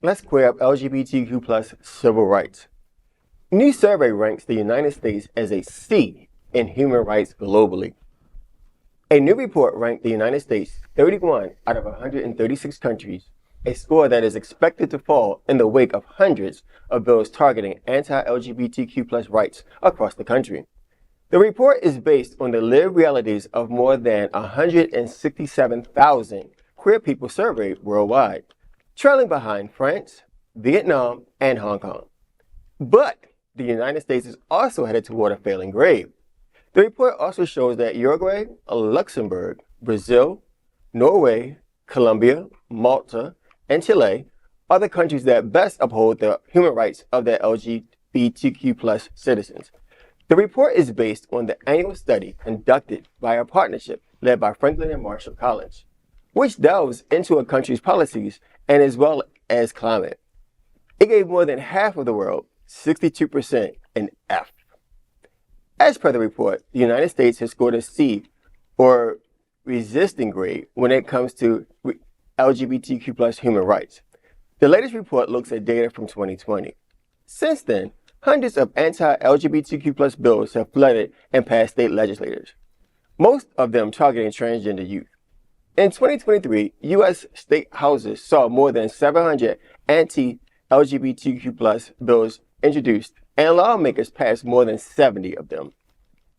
Let's square up LGBTQ plus civil rights. A new survey ranks the United States as a C in human rights globally. A new report ranked the United States 31 out of 136 countries, a score that is expected to fall in the wake of hundreds of bills targeting anti-LGBTQ plus rights across the country. The report is based on the lived realities of more than 167,000 queer people surveyed worldwide, trailing behind France, Vietnam, and Hong Kong. But the United States is also headed toward a failing grade. The report also shows that Uruguay, Luxembourg, Brazil, Norway, Colombia, Malta, and Chile are the countries that best uphold the human rights of their LGBTQ plus citizens. The report is based on the annual study conducted by a partnership led by Franklin and Marshall College, which delves into a country's policies and as well as climate. It gave more than half of the world, 62%, an F. As per the report, the United States has scored a C, or resisting grade, when it comes to LGBTQ plus human rights. The latest report looks at data from 2020. Since then, hundreds of anti-LGBTQ plus bills have flooded and passed state legislatures, most of them targeting transgender youth. In 2023, U.S. state houses saw more than 700 anti-LGBTQ plus bills introduced, and lawmakers passed more than 70 of them.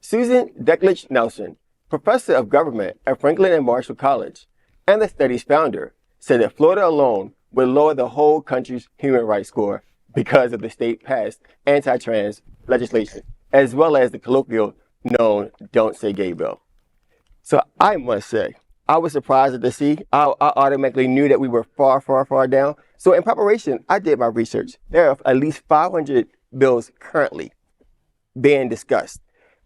Susan Dicklitch-Nelson, professor of government at Franklin and Marshall College, and the study's founder, said that Florida alone would lower the whole country's human rights score because of the state-passed anti-trans legislation, as well as the colloquially-known Don't Say Gay bill. So I must say, I was surprised at the C. I automatically knew that we were far, far, far down. So in preparation, I did my research. There are at least 500 bills currently being discussed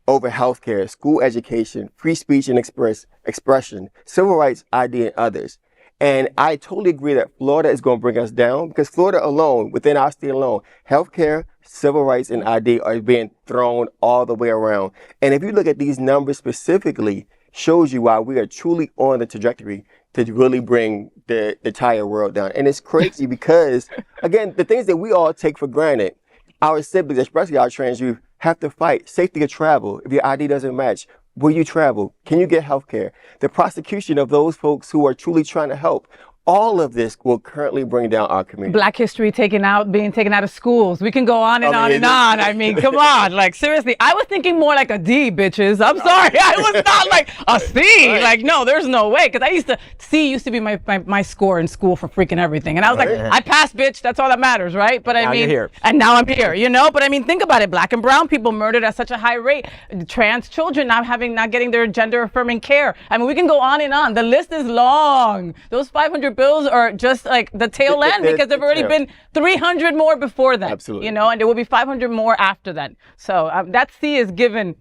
over healthcare, school education, free speech and expression, civil rights, ID, and others. And I totally agree that Florida is going to bring us down because Florida alone, within our state alone, healthcare, civil rights, and ID are being thrown all the way around. And if you look at these numbers specifically, shows you why we are truly on the trajectory to really bring the entire world down. And it's crazy because, again, the things that we all take for granted, our siblings, especially our trans youth, have to fight. Safety of travel. If your ID doesn't match, will you travel? Can you get health care? The prosecution of those folks who are truly trying to help. All of this will currently bring down our community. Black history being taken out of schools. We can go on and on and on. I mean, come on, like seriously. I was thinking more like a D, bitches. I'm sorry, I was not like a C. Right. Like, no, there's no way. Because C used to be my score in school for freaking everything. And I was like, I passed, bitch. That's all that matters, right? But now you're here. And now I'm here, you know? But I mean, think about it. Black and brown people murdered at such a high rate. Trans children not getting their gender affirming care. I mean, we can go on and on. The list is long. Those 500 bills are just like the tail end because there've already been 300 more before that. Absolutely. You know, and there will be 500 more after that. So that C is given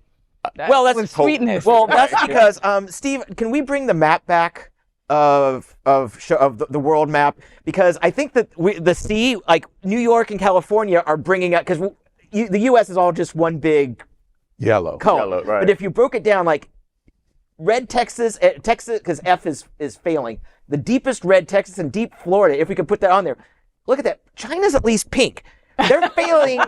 well, that's with sweetness. Well, that's because, Steve, can we bring the map back of the world map? Because I think that the C, like New York and California are bringing up, because the U.S. is all just one big yellow cone. Yellow, right. But if you broke it down, like red Texas, because F is failing, the deepest red Texas and deep Florida, if we could put that on there. Look at that. China's at least pink. They're failing,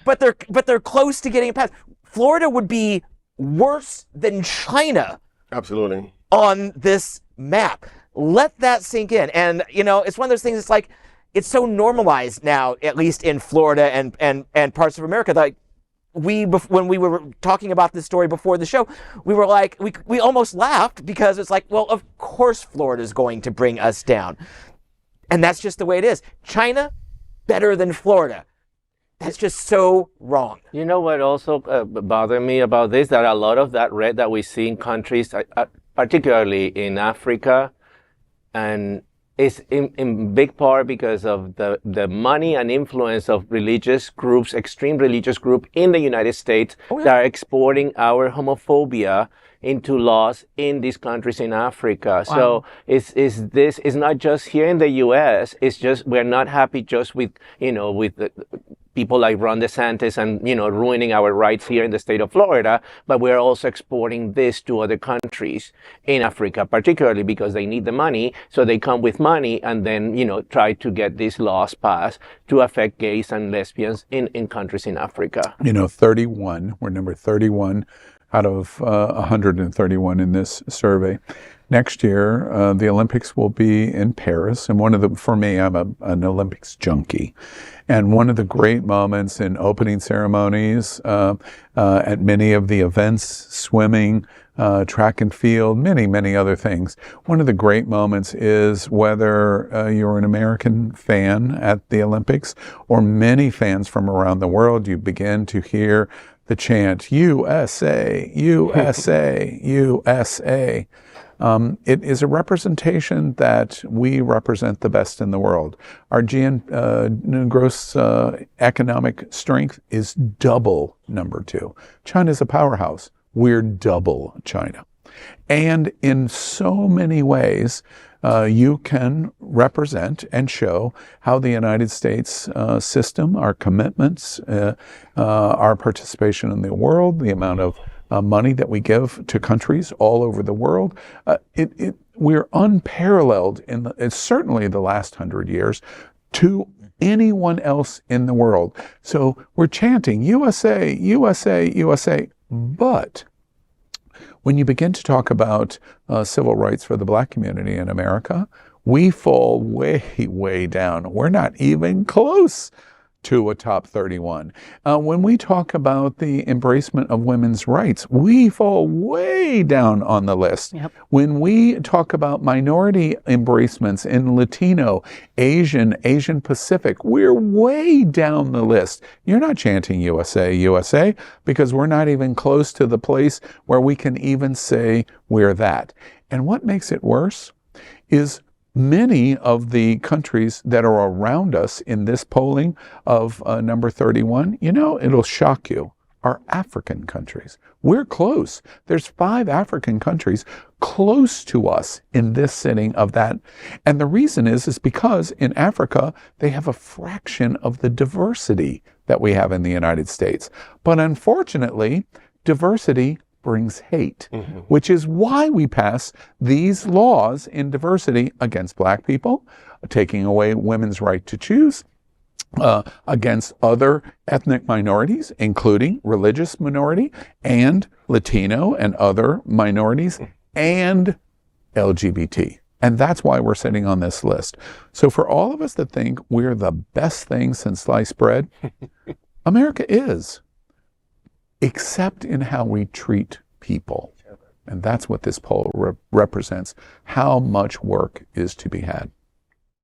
but they're close to getting it passed. Florida would be worse than China. Absolutely. On this map. Let that sink in. And, you know, it's one of those things, it's like, it's so normalized now, at least in Florida and parts of America, like, when we were talking about this story before the show, we were like, we almost laughed because it's like, well, of course Florida's going to bring us down. And that's just the way it is. China, better than Florida. That's just so wrong. You know what also bothered me about this? That a lot of that red that we see in countries, particularly in Africa, and is in big part because of the money and influence of religious groups, extreme religious group in the United States that are exporting our homophobia into laws in these countries in Africa. So it's not just here in the U.S. It's just we're not happy just with people like Ron DeSantis and ruining our rights here in the state of Florida, but we're also exporting this to other countries in Africa, particularly because they need the money. So they come with money and then try to get these laws passed to affect gays and lesbians in countries in Africa. 31. We're number 31 out of 131 in this survey. Next year, the Olympics will be in Paris, and for me, I'm an Olympics junkie, and one of the great moments in opening ceremonies, at many of the events, swimming, track and field, many other things. One of the great moments is whether you're an American fan at the Olympics or many fans from around the world, you begin to hear the chant, USA, USA, USA. It is a representation that we represent the best in the world. Our gross economic strength is double number 2. China's a powerhouse. We're double China. And in so many ways, you can represent and show how the United States system, our commitments, our participation in the world, the amount of money that we give to countries all over the world. We're unparalleled in certainly the last 100 years to anyone else in the world. So we're chanting USA, USA, USA, but when you begin to talk about civil rights for the Black community in America, we fall way, way down. We're not even close to a top 31. When we talk about the embracement of women's rights, we fall way down on the list. Yep. When we talk about minority embracements in Latino, Asian Pacific, we're way down the list. You're not chanting USA, USA, because we're not even close to the place where we can even say we're that. And what makes it worse is many of the countries that are around us in this polling of number 31, it'll shock you, are African countries. We're close. There's 5 African countries close to us in this sitting of that. And the reason is because in Africa, they have a fraction of the diversity that we have in the United States. But unfortunately, diversity brings hate, which is why we pass these laws in diversity against Black people, taking away women's right to choose, against other ethnic minorities, including religious minority and Latino and other minorities, and LGBT. And that's why we're sitting on this list. So for all of us that think we're the best thing since sliced bread, America is, except in how we treat people. And that's what this poll represents, how much work is to be had.